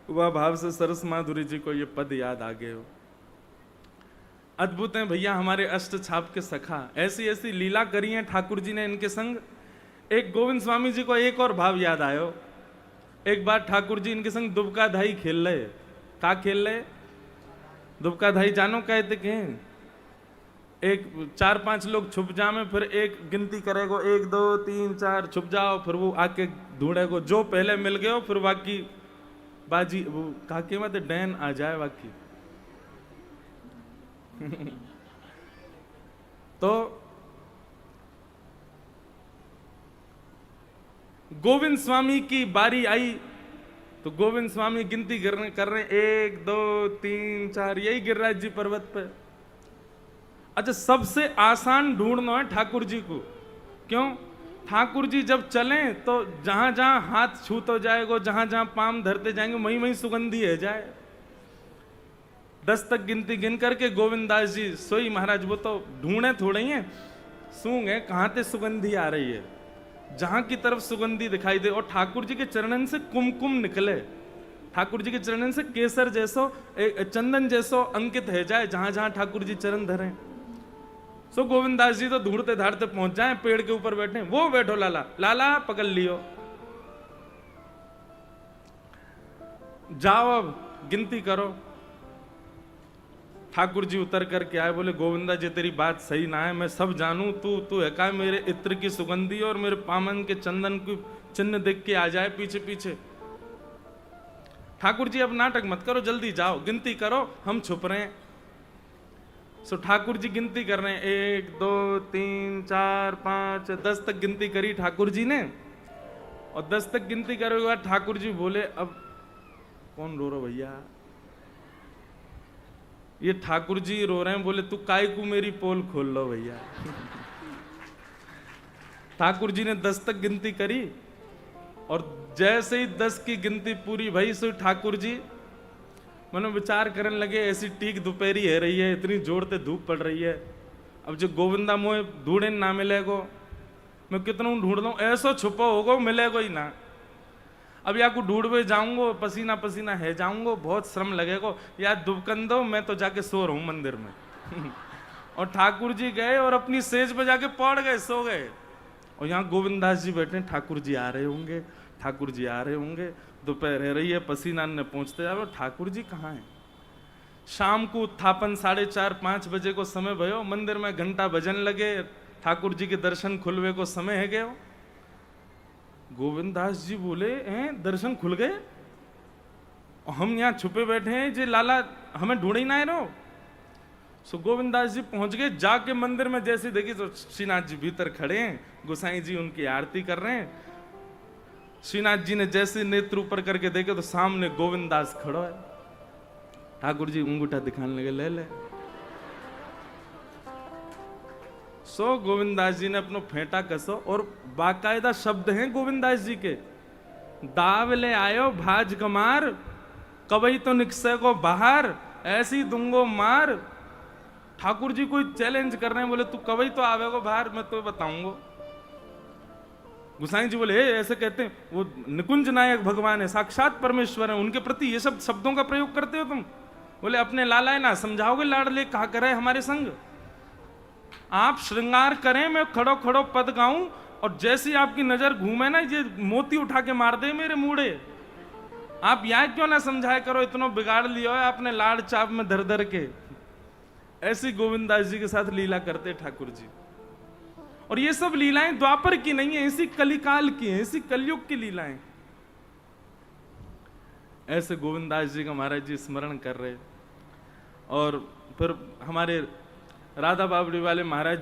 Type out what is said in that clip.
वह भाव से सरस माधुरी जी को ये पद याद आ गए हो। अद्भुत है भैया हमारे अष्ट छाप के सखा, ऐसी ऐसी लीला करी है ठाकुर जी ने इनके संग। एक गोविंद स्वामी जी को एक और भाव याद आयो। एक बार ठाकुर जी इनके संग दुबका धाई खेल रहे। का खेल रहे? दुबका धाई जानो कहते के? एक 4-5 लोग छुप जामे, फिर एक गिनती करेगो 1 2 3 4 छुप जाओ, फिर वो आके ढूंढेगो, जो पहले मिल गए फिर बाकी बाजी वो काके मत डैन आ जाए बाकी। तो गोविंद स्वामी की बारी आई तो गोविंद स्वामी गिनती कर रहे 1 2 3 4, यही गिरिराज जी पर्वत पे। अच्छा, सबसे आसान ढूंढना है ठाकुर जी को। क्यों? ठाकुर जी जब चलें तो जहां जहां हाथ छूत हो जाएगा, जहां जहां पाम धरते जाएंगे वहीं वहीं सुगंधी है जाए। 10 तक गिनती गिन करके गोविंदास जी सोई महाराज वो तो ढूंढे थोड़े ही है, सूंघे कहां ते सुगंधी आ रही है, जहां की तरफ सुगंधी दिखाई दे और ठाकुर जी के चरणन से कुमकुम निकले, ठाकुर जी के चरणन से केसर जैसो चंदन जैसो अंकित है जाए जहां जहां ठाकुर जी चरण धरे। सो गोविंदास जी तो ढूंढते धाड़ते पहुंच जाए, पेड़ के ऊपर बैठे, वो बैठो लाला, लाला पकड़ लियो, जाओ अब गिनती करो। ठाकुर जी उतर करके आए, बोले गोविंदा जी तेरी बात सही ना है, मैं सब जानू, तू है का मेरे इत्र की सुगंधी और मेरे पामन के चंदन की चिन्ह देख के आ जाए पीछे पीछे। ठाकुर जी अब नाटक मत करो, जल्दी जाओ गिनती करो, हम छुप रहे हैं। सो ठाकुर जी गिनती कर रहे हैं, 1 2 3 4 5 10 तक गिनती करी ठाकुर जी ने। और 10 तक गिनती करने के बाद ठाकुर जी बोले अब कौन रो रहा भैया? ये ठाकुर जी रो रहे हैं। बोले तू काय को मेरी पोल खोल लो भैया। ठाकुर जी ने 10 तक गिनती करी और जैसे ही 10 की गिनती पूरी भई सो ठाकुर जी मनो विचार करने लगे, ऐसी टीक दोपहरी है रही है, इतनी जोर से धूप पड़ रही है, अब जो गोविंदा मोए ढूंढे ना मिलेगो, मैं कितना ढूंढ लूं, ऐसो छुपा होगा मिलेगो ही ना। अब या को ढूंढवे जाऊंगो, पसीना पसीना है जाऊंगो, बहुत श्रम लगेगो, या दुबकन दो, मैं तो जाके सो रहा हूं मंदिर में। और ठाकुर जी गए और अपनी सेज पे जाके पड़ गए, सो गए। और यहाँ गोविंदास जी बैठे, ठाकुर जी आ रहे होंगे, ठाकुर जी आ रहे होंगे, दोपहर रह रही है, पसीना ने पहुंचते जाओ, ठाकुर जी कहाँ हैं? शाम को उत्थापन 4:30-5 बजे को समय भयो, मंदिर में घंटा बजन लगे, ठाकुर जी के दर्शन खुलवे को समय है गयो। गोविंदास जी बोले हैं दर्शन खुल गए, हम यहाँ छुपे बैठे हैं, जे लाला हमें ढूंढ ही ना है रो। सो गोविंदास जी पहुंच गए, जाके मंदिर में जैसे देखी तो श्रीनाथ जी भीतर खड़े हैं, गोसाई जी उनकी आरती कर रहे हैं। श्रीनाथ जी ने जैसे नेत्र ऊपर करके देखे तो सामने गोविंदास खड़ा है। ठाकुर जी अंगूठा दिखाने लगे, ले ले। सो गोविंदास जी ने अपनो फेंटा कसो और बाकायदा शब्द हैं गोविंदास जी के, दाव ले आयो भाज कमार, कवई तो निकसे को बाहर, ऐसी दूंगो मार। ठाकुर जी कोई चैलेंज कर रहे हैं, बोले तू कवई तो आवेगो बाहर, मैं तो बताऊंगो। गुसाई जी बोले ऐसे कहते हैं, वो निकुंज नायक भगवान है, साक्षात परमेश्वर है, उनके प्रति ये सब शब्दों का प्रयोग करते हो तुम? बोले अपने लाला है ना समझाओगे, लाडले कहा करे हमारे संग, आप श्रृंगार करें, मैं खड़ो खड़ो पद गाऊं और जैसी आपकी नजर घूमे ना, ये मोती उठा के मार दे मेरे मूड़े। आप यहाँ क्यों ना समझाए करो, इतना बिगाड़ लिया है आपने लाड़ चाप में धर धर के। ऐसी गोविंदास जी के साथ लीला करते ठाकुर जी। और ये सब लीलाएं द्वापर की नहीं है, इसी कलिकाल की है, इसी कलयुग की लीलाएं। ऐसे गोविंदास जी का महाराज जी स्मरण कर रहे। और फिर हमारे राधा बावड़ी वाले महाराज